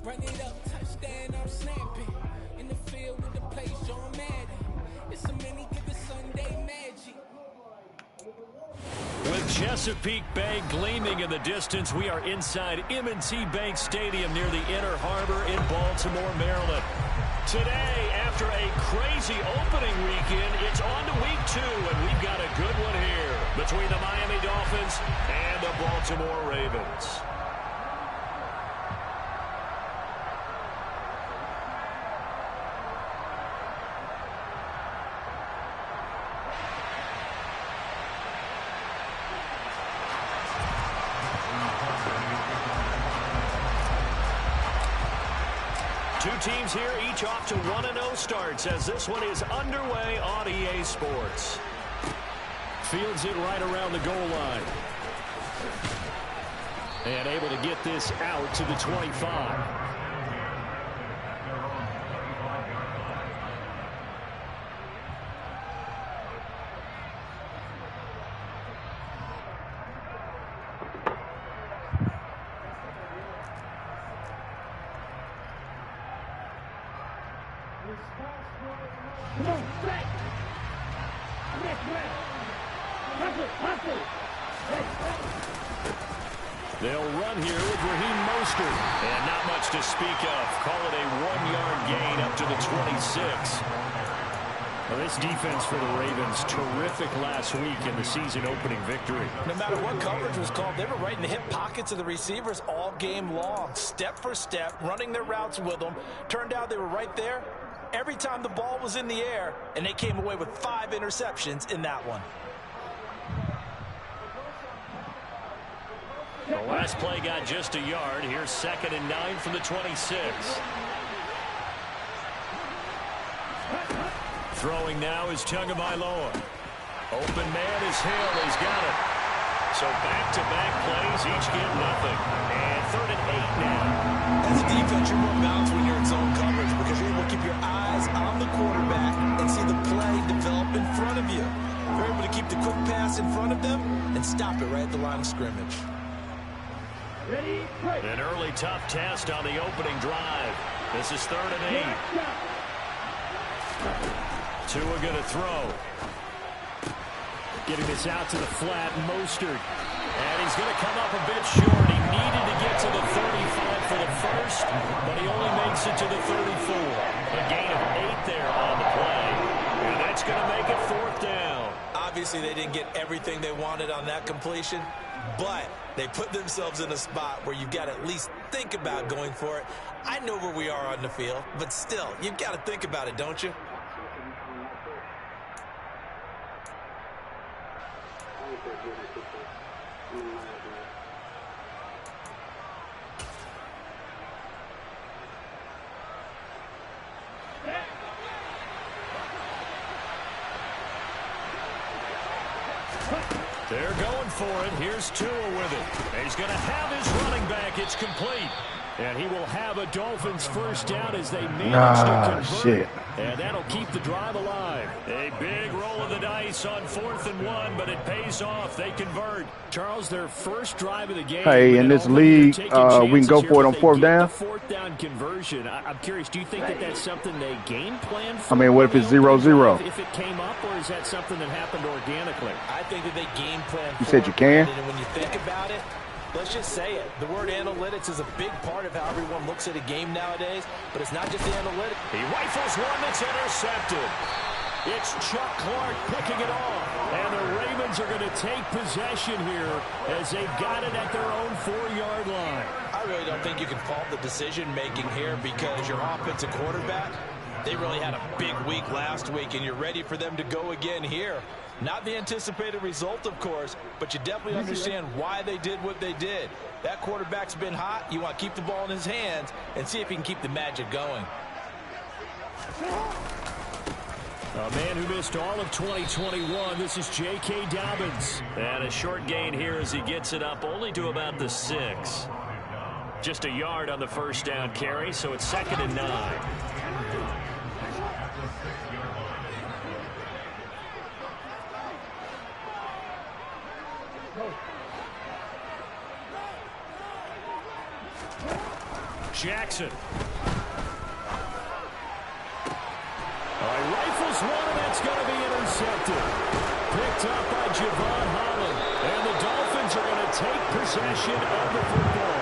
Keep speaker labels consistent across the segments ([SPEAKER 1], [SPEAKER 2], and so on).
[SPEAKER 1] Run it up, touchdown, I'm snapping. In the field with the place, John Madden. It's a mini, give it Sunday magic.
[SPEAKER 2] With Chesapeake Bay gleaming in the distance, we are inside M&T Bank Stadium near the Inner Harbor in Baltimore, Maryland. Today, after a crazy opening weekend, it's on to week 2, and we've got a good one here between the Miami Dolphins and the Baltimore Ravens. Two teams here, each off to 1-0 starts as this one is underway on EA Sports. Fields it right around the goal line. And able to get this out to the 25. They'll run here with Raheem Mostert. And not much to speak of. Call it a 1-yard gain up to the 26. Well, this defense for the Ravens, terrific last week in the season-opening victory.
[SPEAKER 3] No matter what coverage was called, they were right in the hip pockets of the receivers all game long. Step for step, running their routes with them. Turned out they were right there every time the ball was in the air, and they came away with 5 interceptions in that one.
[SPEAKER 2] The last play got just a yard. Here's 2nd and 9 from the 26. Throwing now is Tagovailoa. Open man is Hill. He's got it. So back-to-back plays, each get nothing. And 3rd and 8 now.
[SPEAKER 3] As a defense, you're more balanced when you're in zone coverage because you're able to keep your eyes on the quarterback and see the play develop in front of you. You're able to keep the quick pass in front of them and stop it right at the line of scrimmage.
[SPEAKER 2] An early tough test on the opening drive. This is 3rd and 8. Tua going to throw. Getting this out to the flat, Mostert. And he's going to come up a bit short. He needed to get to the 35 for the first, but he only makes it to the 34. A gain of 8 there on the play. And that's going to make it 4th down.
[SPEAKER 3] Obviously, they didn't get everything they wanted on that completion, but they put themselves in a spot where you've got to at least think about going for it. I know where we are on the field, but still, you've got to think about it, don't you?
[SPEAKER 2] They're going for it. Here's Tua with it. And he's going to have his running back. It's complete. And he will have a Dolphins first down as they manage to convert.
[SPEAKER 4] Shit.
[SPEAKER 2] And that'll keep the drive alive. A big roll of the dice on 4th and 1, but it pays off. They convert. Charles, their first drive of the game.
[SPEAKER 4] Hey, in this league, we can go for it on 4th down.
[SPEAKER 2] 4th down conversion. I'm curious, do you think that that's something they game plan for?
[SPEAKER 4] I mean, what if it's 0-0?
[SPEAKER 2] If it came up, or is that something that happened organically?
[SPEAKER 3] I think that they game plan.
[SPEAKER 4] You said you can?
[SPEAKER 3] And when you think about it, let's just say it. The word analytics is a big part of how everyone looks at a game nowadays, but it's not just the analytics.
[SPEAKER 2] He rifles one that's intercepted. It's Chuck Clark picking it off. And the Ravens are going to take possession here as they've got it at their own 4-yard line.
[SPEAKER 3] I really don't think you can fault the decision-making here because your offensive quarterback, they really had a big week last week, and you're ready for them to go again here. Not the anticipated result, of course, but you definitely understand why they did what they did. That quarterback's been hot. You want to keep the ball in his hands and see if he can keep the magic going.
[SPEAKER 2] A man who missed all of 2021. This is J.K. Dobbins. And a short gain here as he gets it up only to about the 6. Just a yard on the first down carry, so it's 2nd and 9. Jackson. Rifles one, and that's going to be intercepted. Picked up by Javon Holland. And the Dolphins are going to take possession of the football.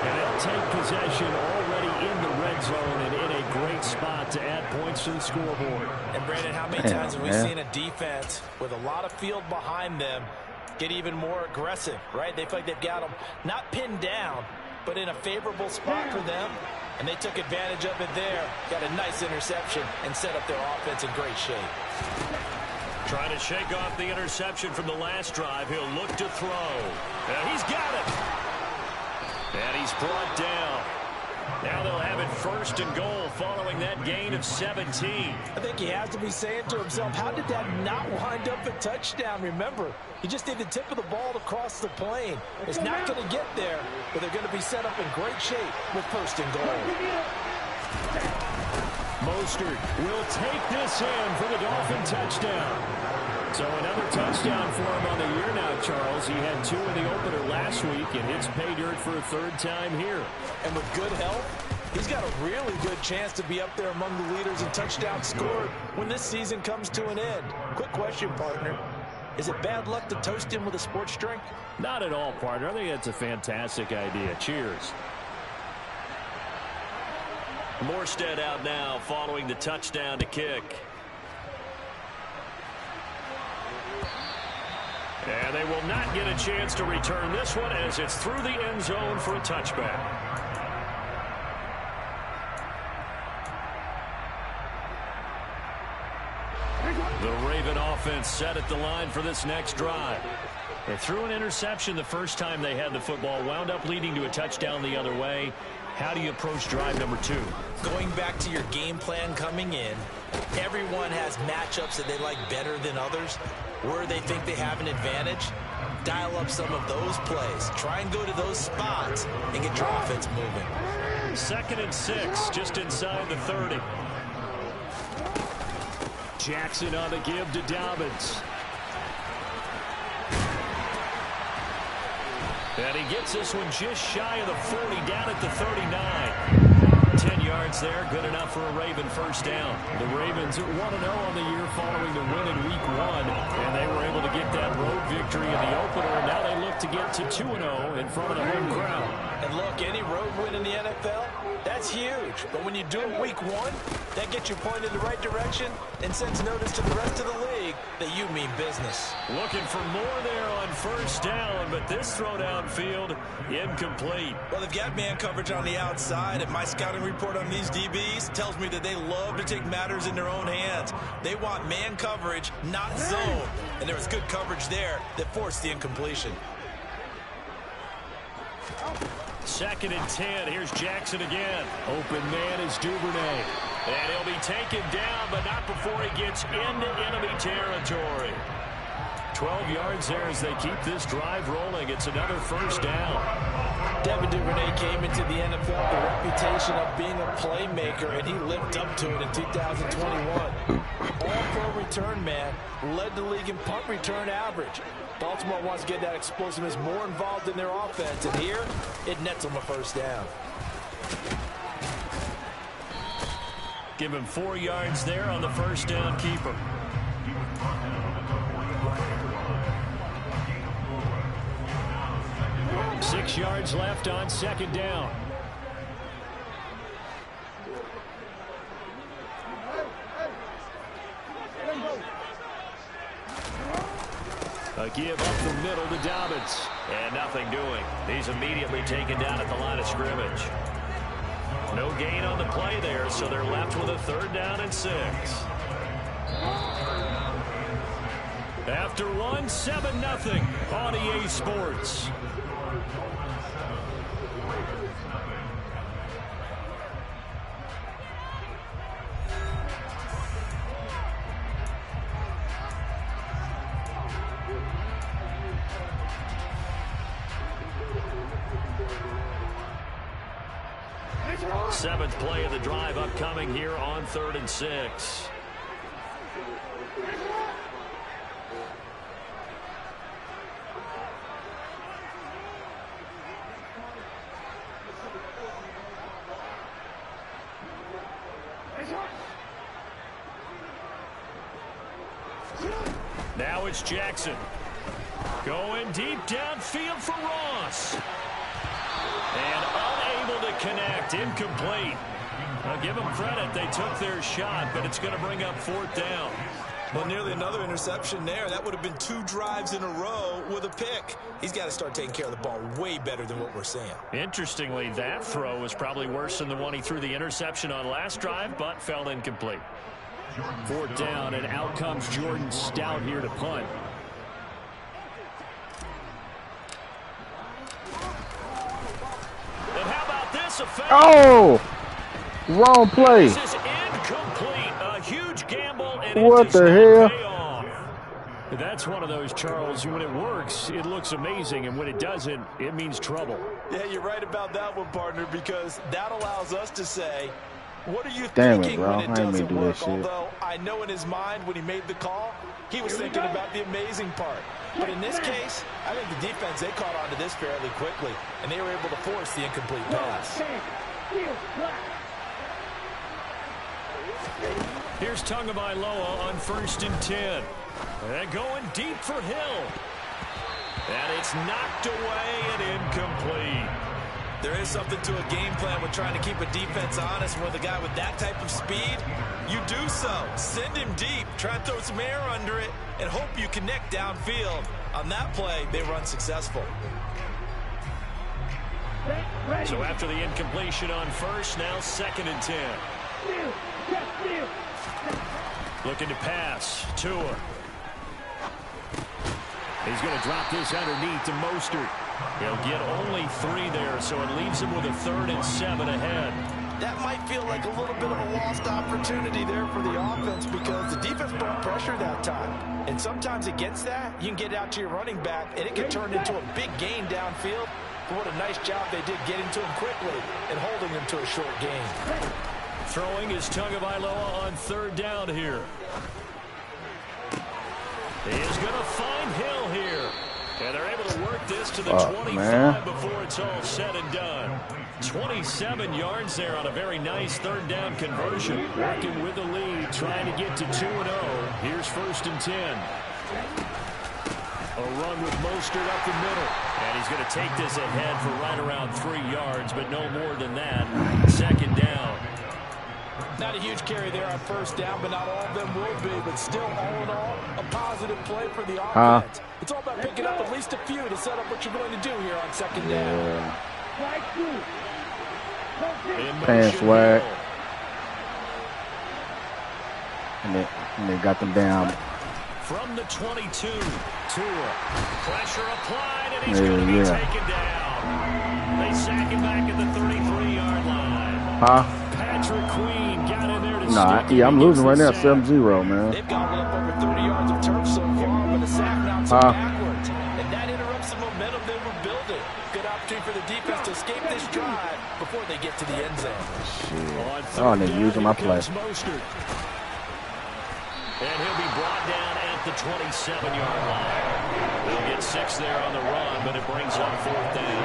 [SPEAKER 2] And they'll take possession already in the red zone and in a great spot to add points to the scoreboard.
[SPEAKER 3] And Brandon, how many times have we seen a defense with a lot of field behind them get even more aggressive, right? They feel like they've got them not pinned down, but in a favorable spot for them. And they took advantage of it there. Got a nice interception and set up their offense in great shape.
[SPEAKER 2] Trying to shake off the interception from the last drive. He'll look to throw. And he's got it. And he's brought down. Now they'll have it first and goal following that gain of 17.
[SPEAKER 3] I think he has to be saying to himself, how did that not wind up a touchdown? Remember, he just did the tip of the ball to cross the plane. It's not going to get there, but they're going to be set up in great shape with first and goal.
[SPEAKER 2] Mostert will take this in for the Dolphin touchdown. So another touchdown for him on the year now, Charles. He had 2 in the opener last week, and hits pay dirt for a 3rd time here.
[SPEAKER 3] And with good health, he's got a really good chance to be up there among the leaders in touchdowns scored when this season comes to an end. Quick question, partner. Is it bad luck to toast him with a sports drink?
[SPEAKER 2] Not at all, partner. I think that's a fantastic idea. Cheers. Morstead out now following the touchdown to kick. And they will not get a chance to return this one as it's through the end zone for a touchback. The Raven offense set at the line for this next drive. They threw an interception the first time they had the football, wound up leading to a touchdown the other way. How do you approach drive number 2?
[SPEAKER 3] Going back to your game plan coming in, everyone has matchups that they like better than others. Where they think they have an advantage, dial up some of those plays. Try and go to those spots and get your offense moving.
[SPEAKER 2] 2nd and 6, just inside the 30. Jackson on the give to Dobbins. And he gets this one just shy of the 40, down at the 39. 10 yards there, good enough for a Raven first down. The Ravens 1-0 on the year following the win in Week 1, and they were able to get that road victory in the opener, and now they look to get to 2-0 in front of the home crowd.
[SPEAKER 3] And look, any road win in the NFL, that's huge. But when you do it Week 1, that gets you pointed in the right direction and sends notice to the rest of the league that you mean business.
[SPEAKER 2] Looking for more there on first down, but this throw downfield incomplete.
[SPEAKER 3] Well, they've got man coverage on the outside, and my scouting report on these DBs tells me that they love to take matters in their own hands. They want man coverage, not zone. And there was good coverage there that forced the incompletion.
[SPEAKER 2] 2nd and 10. Here's Jackson again. Open man is Duvernay. And he'll be taken down, but not before he gets into enemy territory. 12 yards there as they keep this drive rolling. It's another first down.
[SPEAKER 3] Devin Duvernay came into the NFL with a reputation of being a playmaker, and he lived up to it in 2021. All-pro return man, led the league in punt return average. Baltimore wants to get that explosiveness more involved in their offense, and here, it nets them a first down.
[SPEAKER 2] Give him 4 yards there on the first down keeper. Six yards left on 2nd down. A give up the middle to Dobbins. And nothing doing. He's immediately taken down at the line of scrimmage. No gain on the play there, so they're left with a 3rd down and 6. After one, 7-0 on EA Sports. Seventh play of the drive upcoming here on 3rd and 6. Now it's Jackson. Going deep downfield for Ross. And unable to connect. Incomplete. I'll give them credit. They took their shot, but it's going to bring up 4th down.
[SPEAKER 3] Well, nearly another interception there. That would have been 2 drives in a row with a pick. He's got to start taking care of the ball way better than what we're seeing.
[SPEAKER 2] Interestingly, that throw was probably worse than the one he threw the interception on last drive, but fell incomplete. 4th down, and out comes Jordan Stout here to punt. And how about this effect?
[SPEAKER 4] Oh! Wrong play.
[SPEAKER 2] This is incomplete. A huge gamble, and
[SPEAKER 4] What the hell?
[SPEAKER 2] That's one of those, Charles, when it works, it looks amazing, and when it doesn't, it means trouble.
[SPEAKER 3] Yeah, you're right about that one, partner, because that allows us to say, what are you
[SPEAKER 4] Damn
[SPEAKER 3] thinking
[SPEAKER 4] it, bro.
[SPEAKER 3] when it
[SPEAKER 4] I ain't mean
[SPEAKER 3] doesn't
[SPEAKER 4] to do that
[SPEAKER 3] work?
[SPEAKER 4] shit.
[SPEAKER 3] Although I know in his mind when he made the call, he was thinking about the amazing part. But in this case, I think the defense, they caught on to this fairly quickly, and they were able to force the incomplete pass.
[SPEAKER 2] Here's Tagovailoa on 1st and 10. And going deep for Hill. And it's knocked away and incomplete.
[SPEAKER 3] There is something to a game plan with trying to keep a defense honest. With a guy with that type of speed, you do so. Send him deep. Try and throw some air under it and hope you connect downfield. On that play, they were unsuccessful.
[SPEAKER 2] So after the incompletion on 1st, now 2nd and 10. Looking to pass. Tua. He's going to drop this underneath to Mostert. He'll get only 3 there, so it leaves him with a 3rd and 7 ahead.
[SPEAKER 3] That might feel like a little bit of a lost opportunity there for the offense because the defense brought pressure that time. And sometimes against that, you can get out to your running back, and it can turn into a big gain downfield. But what a nice job they did getting to him quickly and holding him to a short gain.
[SPEAKER 2] Throwing is Tagovailoa on 3rd down here. He is going to find Hill here. And they're able to work this to the 25 before it's all said and done. 27 yards there on a very nice 3rd down conversion. Working with the lead, trying to get to 2-0. Here's 1st and 10. A run with Mostert up the middle. And he's going to take this ahead for right around 3 yards, but no more than that. 2nd down.
[SPEAKER 3] Not a huge carry there on 1st down, but not all of them will be. But still, all in all, a positive play for the offense. It's all about picking up at least a few to set up what you're going to do here on 2nd down.
[SPEAKER 4] Pass swag. And they got them down.
[SPEAKER 2] From the 22, Tua. Pressure applied, and he's going to be taken down. They sack him back at the 33-yard line. Patrick Queen got in there to
[SPEAKER 4] I'm losing right now, 7-0, man.
[SPEAKER 3] They've gobbled up over 30 yards of turf so far, but a sack knocks them backwards. And that interrupts the momentum they were building. Good opportunity for the defense to escape this drive before they get to the end zone.
[SPEAKER 4] Shit. Oh, and they're using my play.
[SPEAKER 2] And he'll be brought down at the 27-yard line. They'll get 6 there on the run, but it brings up 4th down.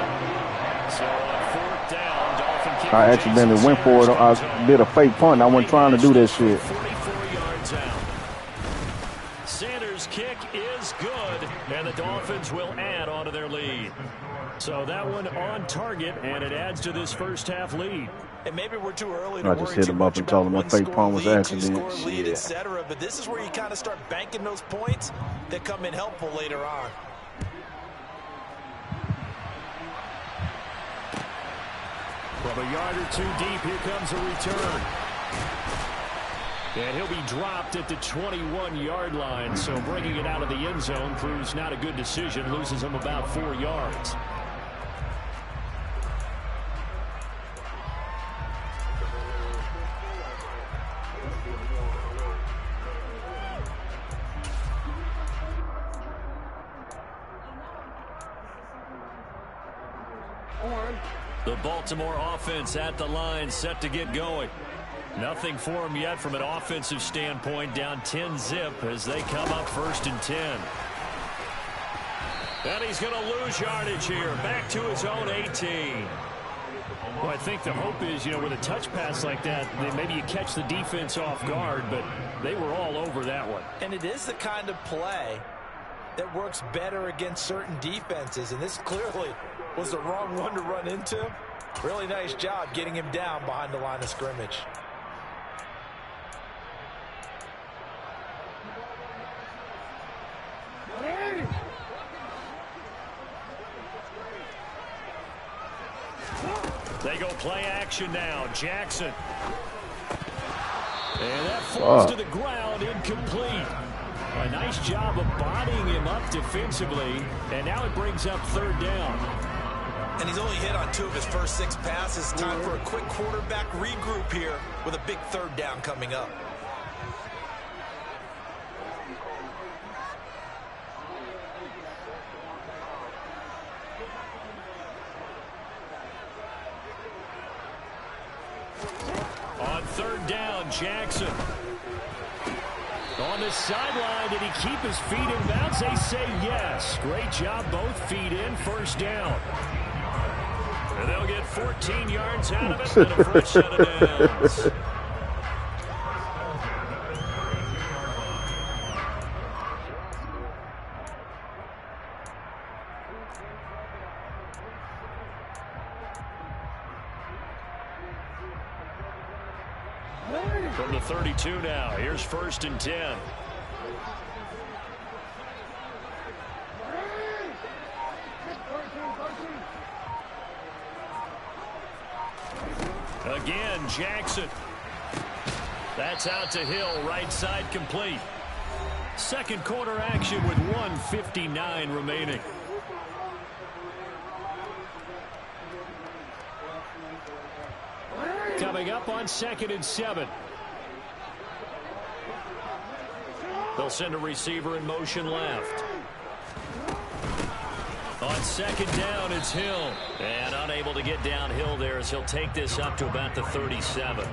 [SPEAKER 2] So on 4th down, Dolphin kicker
[SPEAKER 4] I accidentally went for it. I did a fake punt. I wasn't trying to do that shit.
[SPEAKER 2] 44 yards out. Sanders' kick is good, and the Dolphins will add on to their lead. So that one on target, and it adds to this first half lead.
[SPEAKER 3] And maybe we're too early to
[SPEAKER 4] I just hit him up and told him that fake punt was accident.
[SPEAKER 3] Lead, etc. But this is where you kind of start banking those points that come in helpful later on.
[SPEAKER 2] From a yard or 2 deep, here comes a return. And he'll be dropped at the 21-yard line, so bringing it out of the end zone proves not a good decision, loses him about 4 yards. The Baltimore offense at the line, set to get going. Nothing for them yet from an offensive standpoint, down 10-zip as they come up 1st and 10. And he's going to lose yardage here, back to his own 18. Well, I think the hope is, with a touch pass like that, maybe you catch the defense off guard, but they were all over that one.
[SPEAKER 3] And it is the kind of play that works better against certain defenses, and this clearly was the wrong one to run into. Really nice job getting him down behind the line of scrimmage.
[SPEAKER 2] They go play action now. Jackson. And that falls to the ground, incomplete. A nice job of bodying him up defensively, and now it brings up third down.
[SPEAKER 3] And he's only hit on 2 of his first 6 passes. Time for a quick quarterback regroup here with a big third down coming up.
[SPEAKER 2] On third down, Jackson. On the sideline, did he keep his feet in bounds? They say yes. Great job, both feet in, first down. And they'll get 14 yards out of it and a first set of downs. From the 32 now, here's 1st and 10. Again, Jackson. That's out to Hill, right side complete. Second quarter action with 1:59 remaining. Coming up on 2nd and 7. They'll send a receiver in motion left. On 2nd down, it's Hill. And unable to get downhill there as he'll take this up to about the 37.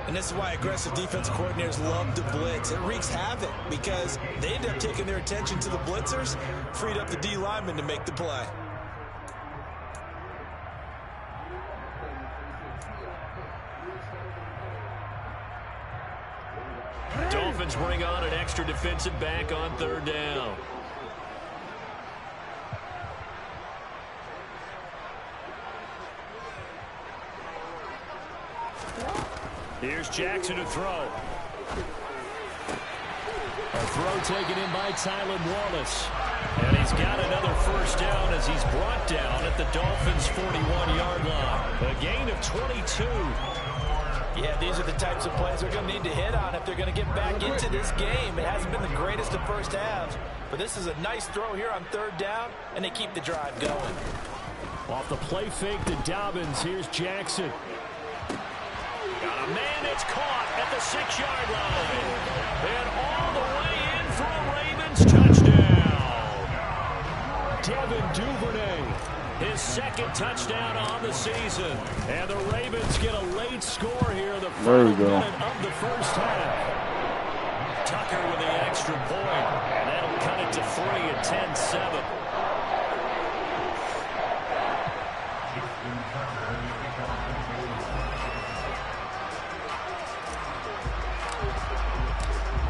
[SPEAKER 3] And this is why aggressive defensive coordinators love to blitz. It wreaks havoc because they end up taking their attention to the blitzers, freed up the D lineman to make the play.
[SPEAKER 2] Dolphins bring on an extra defensive back on 3rd down. Here's Jackson to throw. A throw taken in by Tylan Wallace. And he's got another first down as he's brought down at the Dolphins' 41-yard line. A gain of 22.
[SPEAKER 3] Yeah, these are the types of plays they're going to need to hit on if they're going to get back into this game. It hasn't been the greatest of first halves, but this is a nice throw here on 3rd down, and they keep the drive going.
[SPEAKER 2] Off the play fake to Dobbins, here's Jackson. Got a man that's caught at the 6-yard line. And all the way in for a Ravens touchdown. Devin Duvernay. His 2nd touchdown on the season. And the Ravens get a late score here, the final minute of the first half. Tucker with the extra point, and that'll cut it to 3 at 10-7.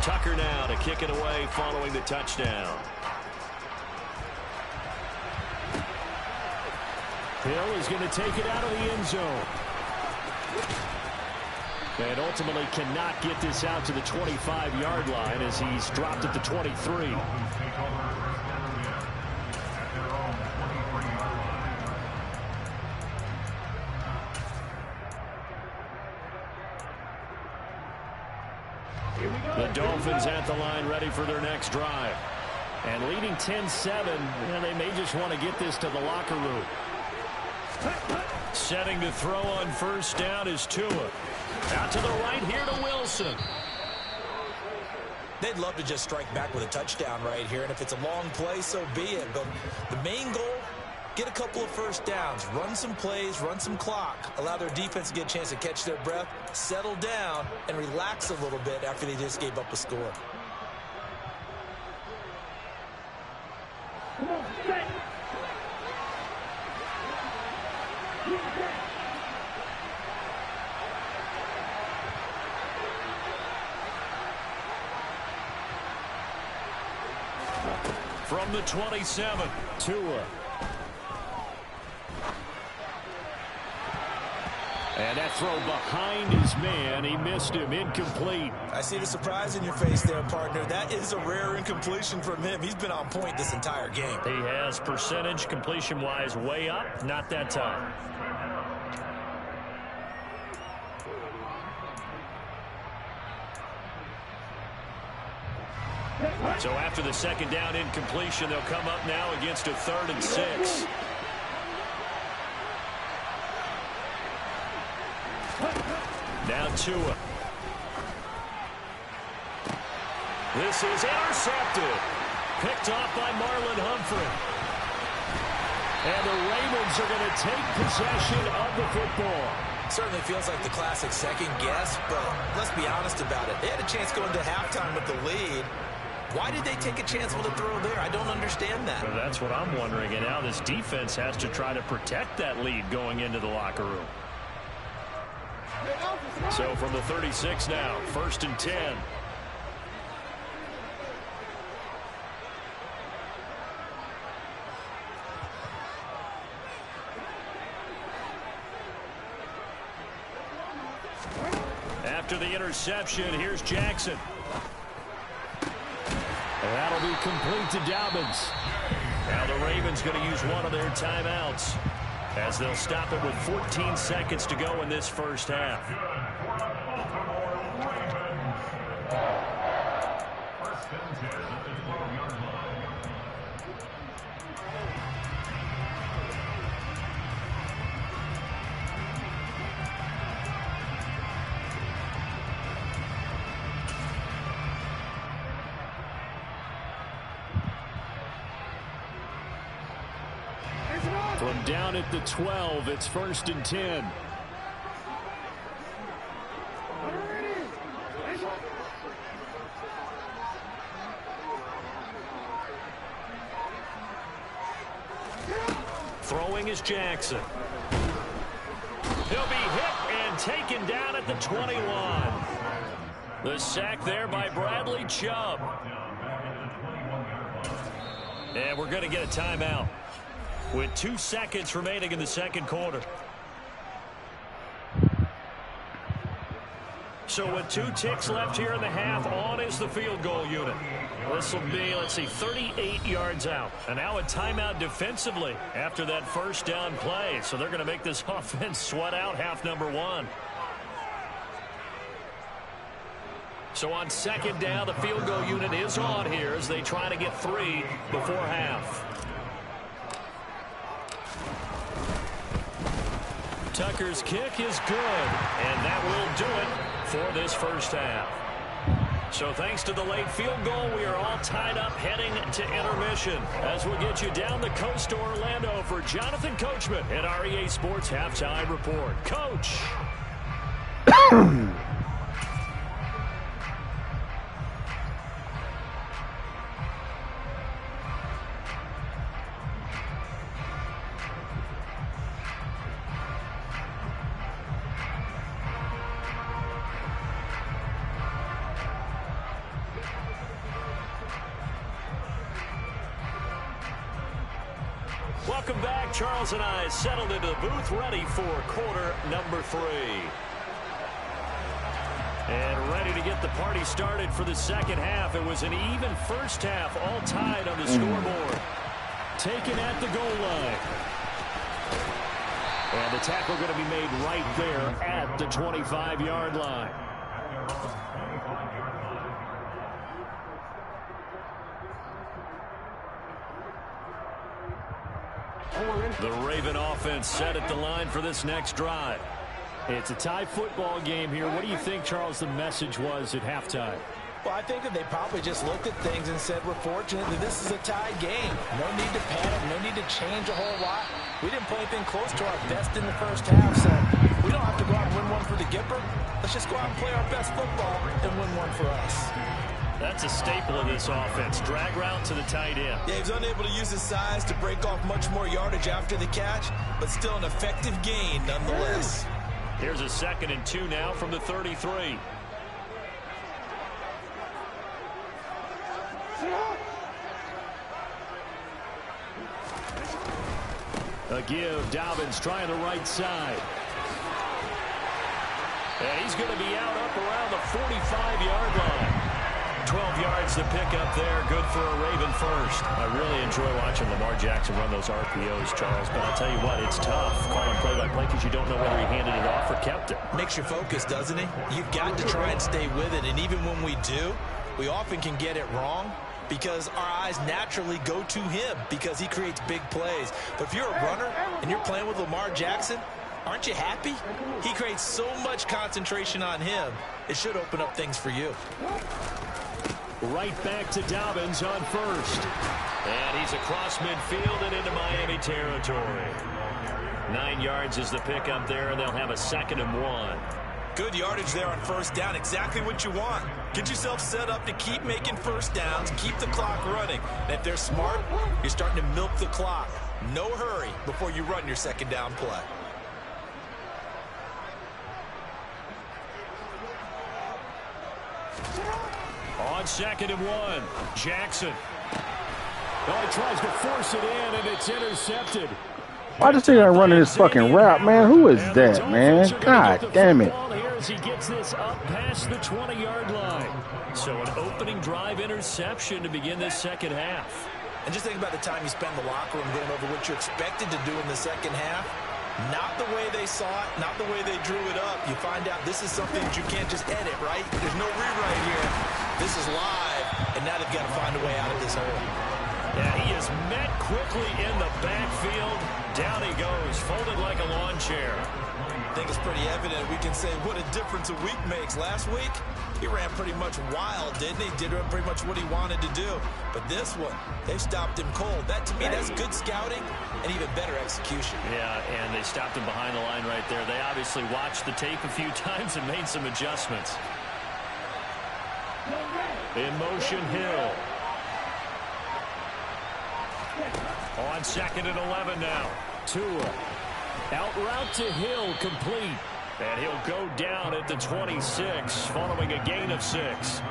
[SPEAKER 2] Tucker now to kick it away following the touchdown. Hill is going to take it out of the end zone. And ultimately cannot get this out to the 25-yard line as he's dropped at the 23. The Dolphins at the line ready for their next drive. And leading 10-7, they may just want to get this to the locker room. Setting to throw on 1st down is Tua. Out to the right here to Wilson.
[SPEAKER 3] They'd love to just strike back with a touchdown right here, and if it's a long play, so be it. But the main goal, get a couple of first downs, run some plays, run some clock, allow their defense to get a chance to catch their breath, settle down, and relax a little bit after they just gave up a score. Come on, set.
[SPEAKER 2] from the 27. Tua. And that throw behind his man. He missed him. Incomplete.
[SPEAKER 3] I see the surprise in your face there, partner. That is a rare incompletion from him. He's been on point this entire game.
[SPEAKER 2] He has percentage completion-wise way up. Not that time. So after the second down incompletion, they'll come up now against a 3rd and 6. Now Tua. This is intercepted. Picked off by Marlon Humphrey. And the Ravens are going to take possession of the football.
[SPEAKER 3] Certainly feels like the classic second guess, but let's be honest about it. They had a chance going to halftime with the lead. Why did they take a chance with a throw there? I don't understand that.
[SPEAKER 2] Well, that's what I'm wondering. And now this defense has to try to protect that lead going into the locker room. So from the 36 now, 1st and 10. After the interception, here's Jackson. And that'll be complete to Dobbins. Now the Ravens going to use one of their timeouts, as they'll stop it with 14 seconds to go in this first half. From down at the 12, it's 1st and 10. Throwing is Jackson. He'll be hit and taken down at the 21. The sack there by Bradley Chubb. And we're going to get a timeout with 2 seconds remaining in the second quarter. So with 2 ticks left here in the half, on is the field goal unit. This will be, let's see, 38 yards out. And now a timeout defensively after that first down play. So they're going to make this offense sweat out half number 1. So on second down, the field goal unit is on here as they try to get 3 before half. Tucker's kick is good, and that will do it for this first half. So thanks to the late field goal, we are all tied up heading to intermission, as we'll get you down the coast to Orlando for Jonathan Coachman at our EA Sports Halftime Report. Coach. Welcome back. Charles and I settled into the booth, ready for quarter number 3. And ready to get the party started for the second half. It was an even first half, all tied on the scoreboard. Taken at the goal line. And the tackle going to be made right there at the 25-yard line. The Raven offense set at the line for this next drive. It's a tie football game here. What do you think, Charles, the message was at halftime?
[SPEAKER 3] Well, I think that they probably just looked at things and said, we're fortunate that this is a tied game. No need to panic, no need to change a whole lot. We didn't play anything close to our best in the first half, so we don't have to go out and win one for the Gipper. Let's just go out and play our best football and win one for us.
[SPEAKER 2] That's a staple of this offense. Drag route to the tight end.
[SPEAKER 3] Yeah, he was unable to use his size to break off much more yardage after the catch, but still an effective gain nonetheless.
[SPEAKER 2] Here's a 2nd and 2 now from the 33. A give. Dobbins trying the right side. And he's going to be out up around the 45-yard line. 12 yards to pick up there. Good for a Raven first. I really enjoy watching Lamar Jackson run those RPOs, Charles. But I'll tell you what, it's tough calling play-by-play because you don't know whether he handed it off or kept it.
[SPEAKER 3] Makes you focus, doesn't it? You've got to try and stay with it. And even when we do, we often can get it wrong because our eyes naturally go to him because he creates big plays. But if you're a runner and you're playing with Lamar Jackson, aren't you happy? He creates so much concentration on him. It should open up things for you.
[SPEAKER 2] Right back to Dobbins on first. And he's across midfield and into Miami territory. 9 yards is the pickup there, and they'll have a 2nd and 1.
[SPEAKER 3] Good yardage there on first down. Exactly what you want. Get yourself set up to keep making first downs, keep the clock running. And if they're smart, you're starting to milk the clock. No hurry before you run your 2nd down play.
[SPEAKER 2] On 2nd and 1, Jackson. Oh, he tries to force it in, and it's intercepted.
[SPEAKER 4] Why does he running this fucking route, man? Who is that, man? God damn it.
[SPEAKER 2] Here as he gets this up past the 20-yard line. So an opening drive interception to begin this second half.
[SPEAKER 3] And just think about the time you spend in the locker room going over what you're expected to do in the second half. Not the way they saw it, not the way they drew it up. You find out this is something that you can't just edit, right? There's no rewrite here. This is live, and now they've got to find a way out of this hole.
[SPEAKER 2] Yeah, he is met quickly in the backfield. Down he goes, folded like a lawn chair.
[SPEAKER 3] I think it's pretty evident. We can say what a difference a week makes. Last week, he ran pretty much wild, didn't he? Did pretty much what he wanted to do. But this one, they stopped him cold. That, to me, that's good scouting and even better execution.
[SPEAKER 2] Yeah, and they stopped him behind the line right there. They obviously watched the tape a few times and made some adjustments. In motion, Hill. On 2nd and 11 now. Tua. Out route to Hill, complete. And he'll go down at the 26, following a gain of 6.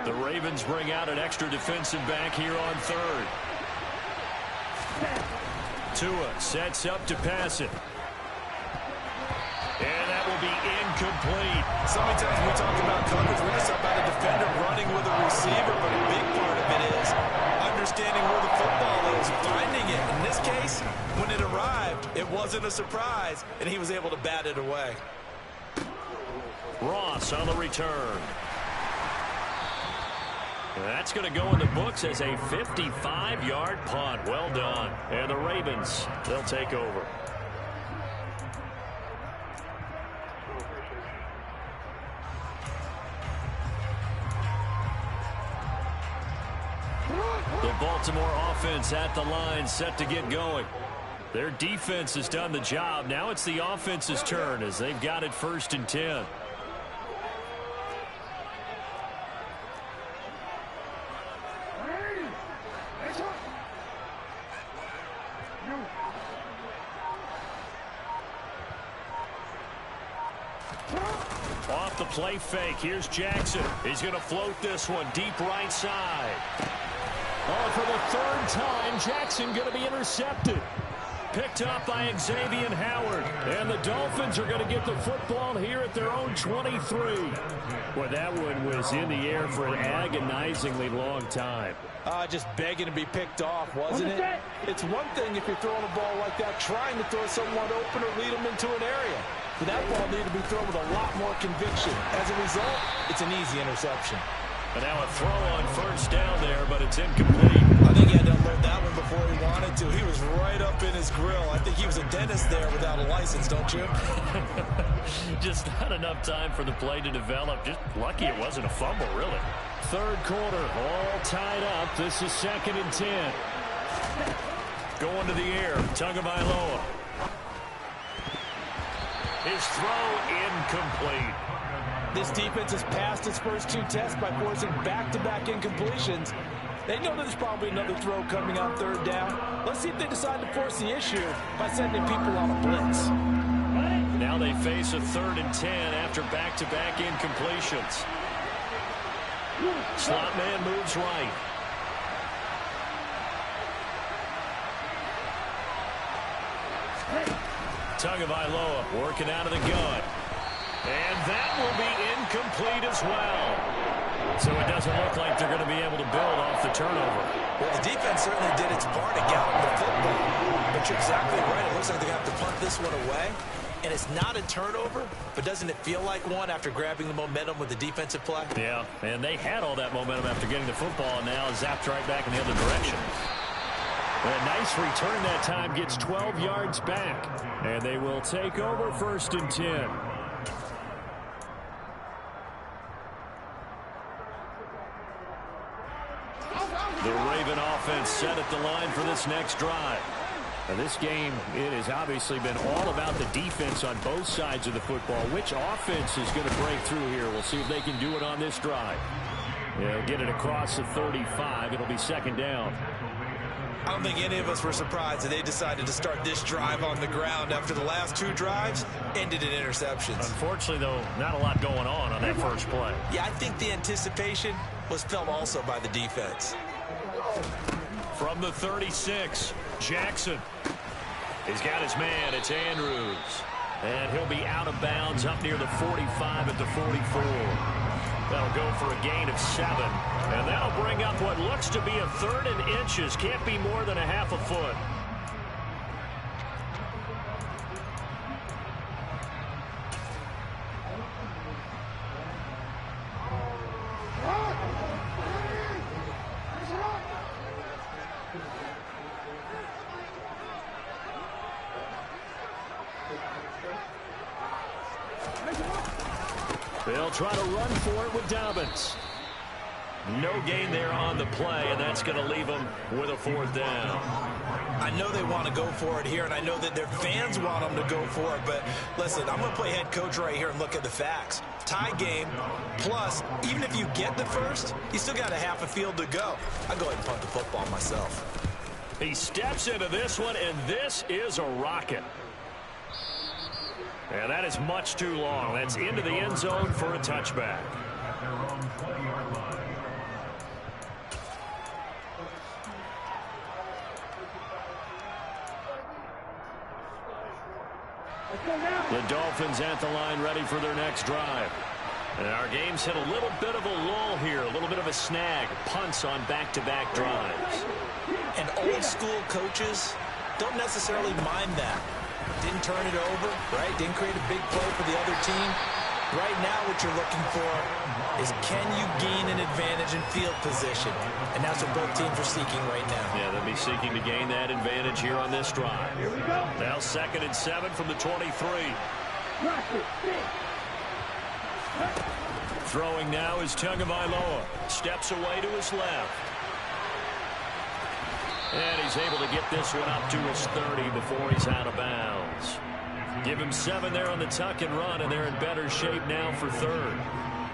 [SPEAKER 2] The Ravens bring out an extra defensive back here on 3rd. Tua sets up to pass it. And that will be incomplete.
[SPEAKER 3] So many times when we talk about coverage, we're just about a defender running with a receiver, but a big part of it is understanding where the football is, finding it. In this case, when it arrived, it wasn't a surprise, and he was able to bat it away.
[SPEAKER 2] Ross on the return. That's going to go in the books as a 55-yard punt. Well done. And the Ravens, they'll take over. The Baltimore offense at the line, set to get going. Their defense has done the job. Now it's the offense's turn as they've got it 1st and 10. Off the play fake, here's Jackson. He's going to float this one deep right side. Oh, for the 3rd time, Jackson going to be intercepted. Picked up by Xavier Howard. And the Dolphins are going to get the football here at their own 23. Boy, that one was in the air for an agonizingly long time.
[SPEAKER 3] Just begging to be picked off, wasn't it? It's one thing if you're throwing a ball like that, trying to throw someone open or lead them into an area. But that ball needed to be thrown with a lot more conviction. As a result, it's an easy interception.
[SPEAKER 2] And now a throw on 1st down there, but it's incomplete.
[SPEAKER 3] I think he had to unload that one before he wanted to. He was right up in his grill. I think he was a dentist there without a license, don't you?
[SPEAKER 2] Just not enough time for the play to develop. Just lucky it wasn't a fumble, really. 3rd quarter, all tied up. This is 2nd and 10. Going to the air, Tagovailoa. His throw incomplete.
[SPEAKER 3] This defense has passed its first 2 tests by forcing back-to-back incompletions. They know there's probably another throw coming on 3rd down. Let's see if they decide to force the issue by sending people on a blitz.
[SPEAKER 2] Now they face a 3rd and 10 after back-to-back incompletions. Slot man moves right. Tagovailoa working out of the gun. And that will be incomplete as well. So it doesn't look like they're going to be able to build off the turnover.
[SPEAKER 3] Well, the defense certainly did its part to gallop the football. But you're exactly right. It looks like they're going to have to punt this one away. And it's not a turnover, but doesn't it feel like one after grabbing the momentum with the defensive play?
[SPEAKER 2] Yeah, and they had all that momentum after getting the football, and now zapped right back in the other direction. A nice return that time, gets 12 yards back. And they will take over 1st and 10. The Raven offense set at the line for this next drive. Now this game, it has obviously been all about the defense on both sides of the football. Which offense is going to break through here? We'll see if they can do it on this drive. They'll get it across the 35. It'll be 2nd down.
[SPEAKER 3] I don't think any of us were surprised that they decided to start this drive on the ground after the last 2 drives ended in interceptions.
[SPEAKER 2] Unfortunately, though, not a lot going on that first play.
[SPEAKER 3] Yeah, I think the anticipation was felt also by the defense.
[SPEAKER 2] From the 36, Jackson. He's got his man. It's Andrews. And he'll be out of bounds up near the 45 at the 44. That'll go for a gain of 7. And that'll bring up what looks to be a 3rd and inches. Can't be more than a half a foot. They'll try to run for it with Dobbins. No gain there on the play, and that's going to leave them with a 4th down.
[SPEAKER 3] I know they want to go for it here, and I know that their fans want them to go for it, but listen, I'm going to play head coach right here and look at the facts. Tie game, plus, even if you get the first, you still got a half a field to go. I'll go ahead and punt the football myself.
[SPEAKER 2] He steps into this one, and this is a rocket. And that is much too long. That's into the end zone for a touchback. The Dolphins at the line ready for their next drive. And our game's hit a little bit of a lull here, a little bit of a snag. Punts on back-to-back drives.
[SPEAKER 3] And old school coaches don't necessarily mind that. Didn't turn it over, right? Didn't create a big play for the other team. Right now what you're looking for is can you gain an advantage in field position? And that's what both teams are seeking right now.
[SPEAKER 2] Yeah, they'll be seeking to gain that advantage here on this drive. Here we go. Now 2nd and 7 from the 23. Throwing now is Tagovailoa. Steps away to his left. And he's able to get this one up to his 30 before he's out of bounds. Give him 7 there on the tuck and run, and they're in better shape now for 3rd.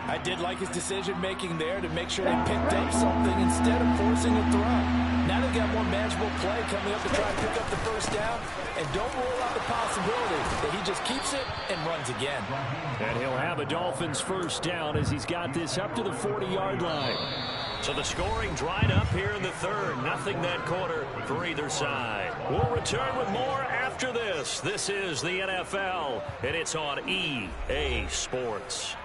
[SPEAKER 3] I did like his decision-making there to make sure they picked up something instead of forcing a throw. Now they've got more manageable play coming up to try and pick up the 1st down. And don't rule out the possibility that he just keeps it and runs again.
[SPEAKER 2] And he'll have a Dolphins 1st down as he's got this up to the 40-yard line. So the scoring dried up here in the 3rd. Nothing that quarter for either side. We'll return with more after this. This is the NFL, and it's on EA Sports.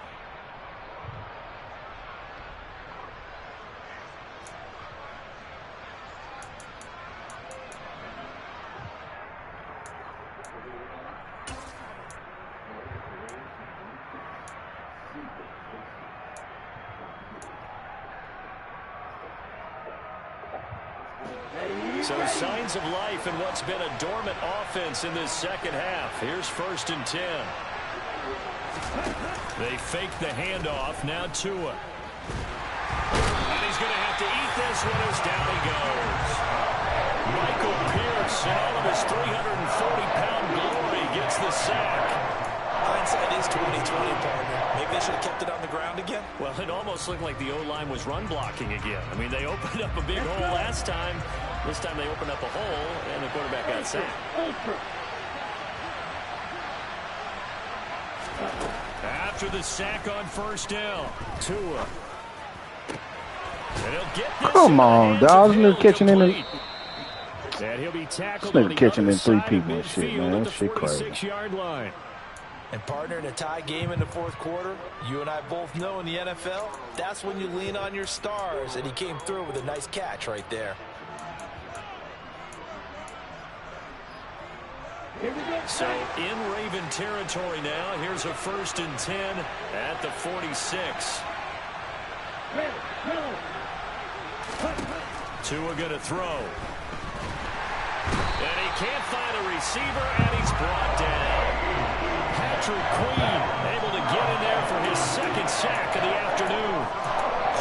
[SPEAKER 2] So signs of life in what's been a dormant offense in this 2nd half. Here's 1st and 10. They fake the handoff. Now Tua. And he's going to have to eat this one as down he goes. Michael Pierce, in all of his 340-pound glory, gets the sack.
[SPEAKER 3] Hindsight is 20/20, partner. Maybe they should have kept it on the ground again.
[SPEAKER 2] Well, it almost looked like the O-line was run blocking again. I mean, they opened up a big hole last time. This time they opened up a hole, and the quarterback got sacked. after the sack on first down. Tua. And he'll get this.
[SPEAKER 4] Come on, dog. This nigga catching in the.
[SPEAKER 2] And he'll be tackled
[SPEAKER 4] This
[SPEAKER 2] on
[SPEAKER 4] nigga
[SPEAKER 2] the
[SPEAKER 4] catching
[SPEAKER 2] other
[SPEAKER 4] in 3
[SPEAKER 2] side
[SPEAKER 4] people
[SPEAKER 2] of
[SPEAKER 4] and shit,
[SPEAKER 2] midfield
[SPEAKER 4] man.
[SPEAKER 2] at
[SPEAKER 4] That
[SPEAKER 2] the
[SPEAKER 4] shit crazy.
[SPEAKER 2] 46-yard line.
[SPEAKER 3] And partner, in a tie game in the fourth quarter, you and I both know in the NFL, that's when you lean on your stars, and he came through with a nice catch right there.
[SPEAKER 2] So in Raven territory now. Here's a 1st and 10 at the 46. Tua going to throw. And he can't find a receiver, and he's brought down. Patrick Queen able to get in there for his 2nd sack of the afternoon.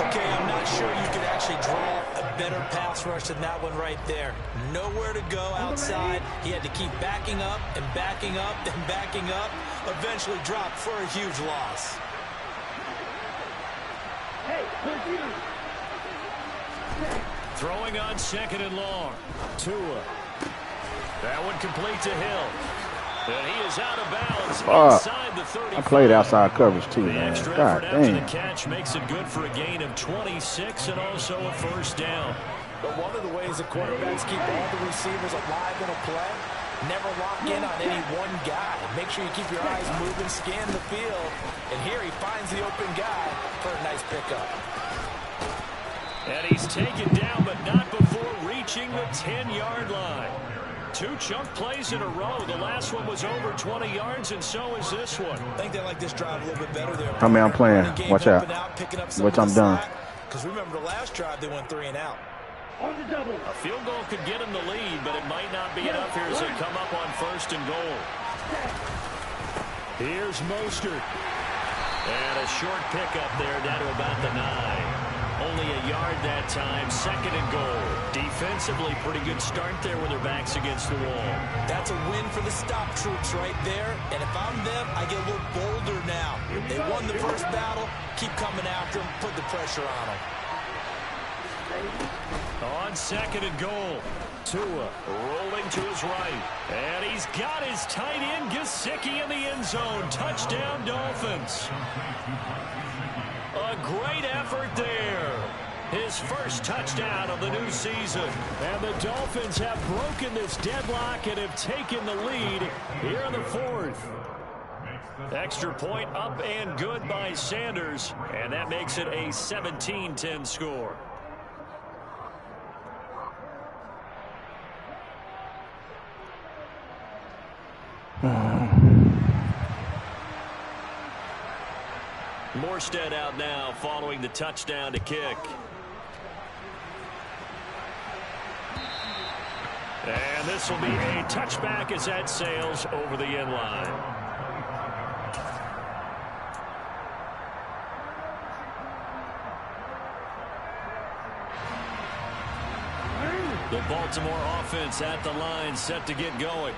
[SPEAKER 3] Okay, I'm not sure you could actually draw a better pass rush than that one right there. Nowhere to go outside. He had to keep backing up and backing up and backing up. Eventually dropped for a huge loss.
[SPEAKER 2] Throwing on 2nd and long. Tua. That one complete to Hill. And he is out of bounds inside the 35.
[SPEAKER 4] I played outside coverage too,
[SPEAKER 2] The
[SPEAKER 4] man.
[SPEAKER 2] extra
[SPEAKER 4] God
[SPEAKER 2] effort after the
[SPEAKER 4] damn.
[SPEAKER 2] catch makes it good for a gain of 26 and also a 1st down.
[SPEAKER 3] But one of the ways that quarterbacks keep all the receivers alive in a play, never lock in on any one guy. Make sure you keep your eyes moving, scan the field. And here he finds the open guy for a nice pickup.
[SPEAKER 2] And he's taken down, but not before reaching the 10-yard line. 2 chunk plays in a row. The last one was over 20 yards, and so is this one.
[SPEAKER 3] I think they like this drive a little bit better there.
[SPEAKER 4] I mean, I'm playing. Watch out. Watch, I'm done.
[SPEAKER 3] Because remember, the last drive they went 3 and out.
[SPEAKER 2] A field goal could get him the lead, but it might not be enough here as they come up on 1st and goal. Here's Mostert. And a short pickup there down to about the 9. Only a yard that time. 2nd and goal. Defensively, pretty good start there with their backs against the wall.
[SPEAKER 3] That's a win for the stop troops right there. And if I'm them, I get a little bolder now. They won the first battle. Keep coming after them. Put the pressure on them.
[SPEAKER 2] On 2nd and goal. Tua rolling to his right. And he's got his tight end Gesicki in the end zone. Touchdown, Dolphins. A great effort there. His first touchdown of the new season. And the Dolphins have broken this deadlock and have taken the lead here in the 4th. Extra point up and good by Sanders. And that makes it a 17-10 score. Morstead out now following the touchdown to kick. And this will be a touchback as that sails over the end line. The Baltimore offense at the line set to get going.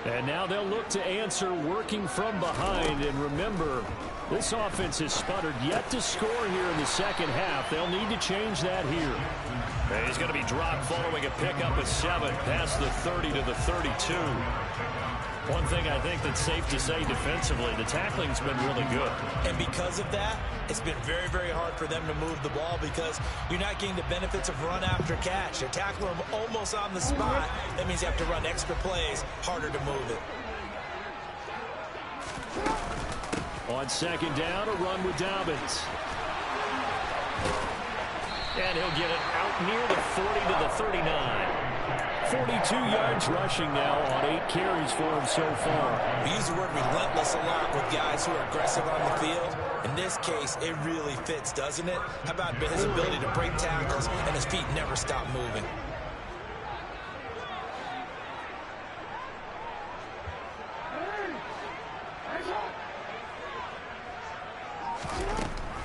[SPEAKER 2] And now they'll look to answer working from behind. And remember, this offense has sputtered yet to score here in the 2nd half. They'll need to change that here. And he's going to be dropped following a pickup of 7 past the 30 to the 32. One thing I think that's safe to say defensively, the tackling's been really good.
[SPEAKER 3] And because of that, it's been very, very hard for them to move the ball because you're not getting the benefits of run after catch. You're tackling them almost on the spot. That means you have to run extra plays, harder to move it.
[SPEAKER 2] On 2nd down, a run with Dobbins. And he'll get it out near the 40 to the 39. 42 yards rushing now on 8 carries for him so far.
[SPEAKER 3] We use the word relentless a lot with guys who are aggressive on the field. In this case, it really fits, doesn't it? How about his ability to break tackles and his feet never stop moving?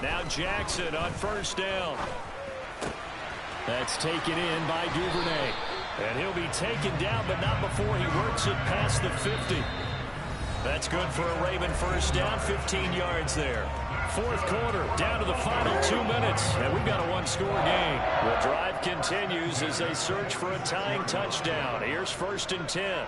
[SPEAKER 2] Now Jackson on 1st down. That's taken in by Duvernay. And he'll be taken down, but not before he works it past the 50. That's good for a Raven 1st down, 15 yards there. 4th quarter, down to the final 2 minutes, and we've got a 1-score game. The drive continues as they search for a tying touchdown. Here's 1st and 10.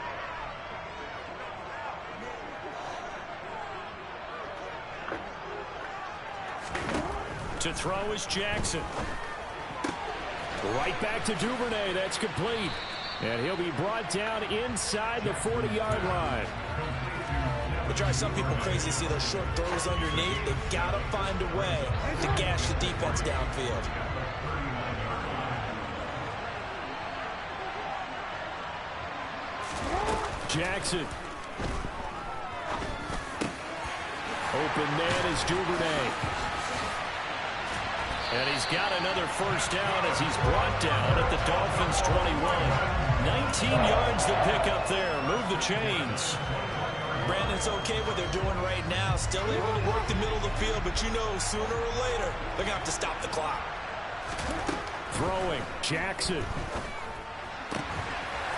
[SPEAKER 2] To throw is Jackson. Right back to Duvernay. That's complete. And he'll be brought down inside the 40-yard line.
[SPEAKER 3] It drives some people crazy to see those short throws underneath. They've got to find a way to gash the defense downfield.
[SPEAKER 2] Jackson. Open man is Duvernay. And he's got another first down as he's brought down at the Dolphins' 21. 19 yards to pick up there. Move the chains.
[SPEAKER 3] Brandon's okay what they're doing right now. Still able to work the middle of the field, but you know sooner or later they're going to have to stop the clock.
[SPEAKER 2] Throwing, Jackson.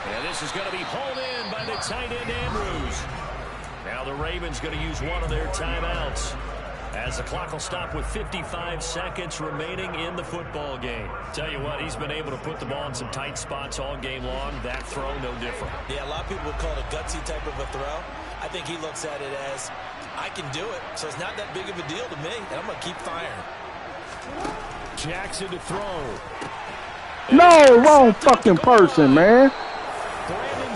[SPEAKER 2] And this is going to be pulled in by the tight end, Andrews. Now the Ravens going to use one of their timeouts, as the clock will stop with 55 seconds remaining in the football game. Tell you what, he's been able to put the ball in some tight spots all game long. That throw, no different.
[SPEAKER 3] Yeah, a lot of people would call it a gutsy type of a throw. I think he looks at it as, I can do it, so it's not that big of a deal to me, and I'm going to keep firing.
[SPEAKER 2] Jackson to throw.
[SPEAKER 4] No, wrong fucking person, man.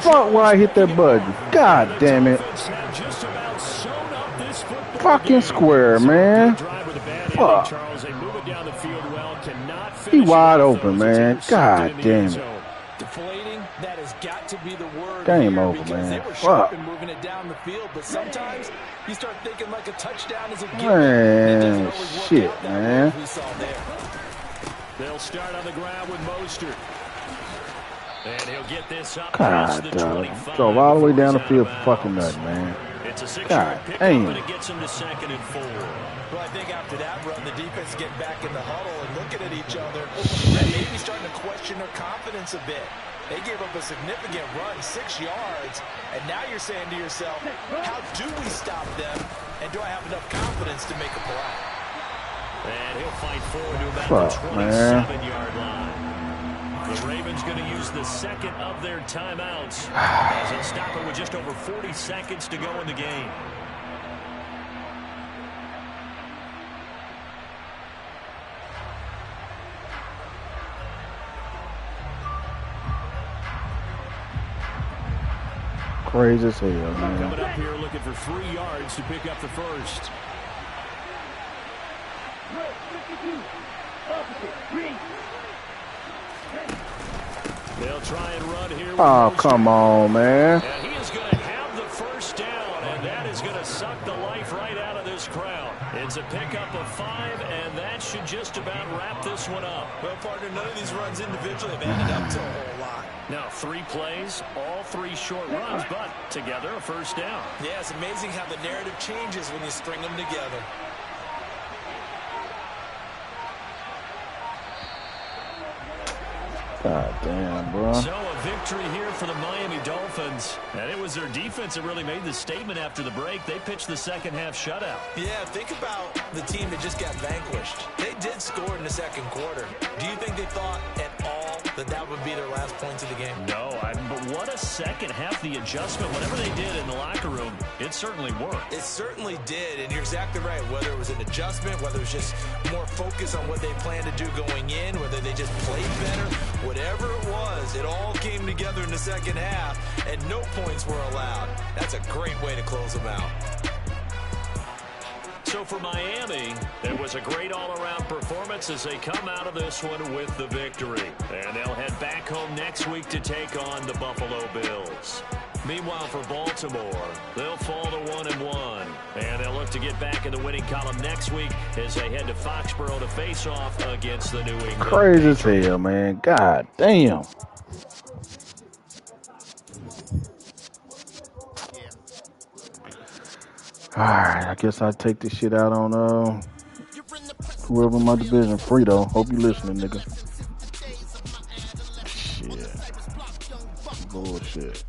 [SPEAKER 4] Fuck why I hit that button. God damn it. Fucking square, man. Fuck. He wide open, man. God damn it.
[SPEAKER 3] Deflating, that has got to be the word.
[SPEAKER 4] Game over, man. Fuck.
[SPEAKER 3] Moving it down the field, but sometimes you start thinking like a touchdown is a given.
[SPEAKER 4] Man, shit, man.
[SPEAKER 2] They'll start on the ground with Mostert. And he'll get this up.
[SPEAKER 4] God, dog. Drove all the way down the field for fucking nothing, man.
[SPEAKER 2] It's a 6-yard
[SPEAKER 4] God
[SPEAKER 2] pickup,
[SPEAKER 4] damn.
[SPEAKER 2] and it gets him to 2nd and 4.
[SPEAKER 3] Well, I think after that run, the defense getting back in the huddle and looking at each other, and maybe starting to question their confidence a bit. They gave up a significant run, 6 yards, and now you're saying to yourself, how do we stop them, and do I have enough confidence to make a play?
[SPEAKER 2] And he'll fight forward to about the 27-yard line. The Ravens going to use the second of their timeouts as they'll stop it with just over 40 seconds to go in the game.
[SPEAKER 4] Crazy as hell, man.
[SPEAKER 2] Coming up here looking for 3 yards to pick up the first. They'll try and run here.
[SPEAKER 4] Oh, come on, man.
[SPEAKER 2] And he is going to have the first down, and that is going to suck the life right out of this crowd. It's a pickup of 5, and that should just about wrap this one up.
[SPEAKER 3] Well, partner, none of these runs individually have added up to a whole lot.
[SPEAKER 2] Now, 3 plays, all 3 short runs, but together a first down.
[SPEAKER 3] Yeah, it's amazing how the narrative changes when you string them together.
[SPEAKER 4] God damn, bro.
[SPEAKER 2] So a victory here for the Miami Dolphins. And it was their defense that really made the statement after the break. They pitched the second half shutout.
[SPEAKER 3] Yeah, think about the team that just got vanquished. They did score in the second quarter. Do you think they thought at all that that would be their last points of the game?
[SPEAKER 2] No, but what a second half. The adjustment, whatever they did in the locker room, it certainly worked.
[SPEAKER 3] It certainly did, and you're exactly right. Whether it was an adjustment, whether it was just more focus on what they planned to do going in, whether they just played better, whatever it was, it all came together in the second half, and no points were allowed. That's a great way to close them out.
[SPEAKER 2] So for Miami, it was a great all-around performance as they come out of this one with the victory. And they'll head back home next week to take on the Buffalo Bills. Meanwhile, for Baltimore, they'll fall to 1-1. And they'll look to get back in the winning column next week as they head to Foxborough to face off against the New England
[SPEAKER 4] Crazy as hell, man. God damn. Alright, I guess I'll take this shit out on whoever in my division. Frito. Hope you listening, nigga. Shit. Bullshit.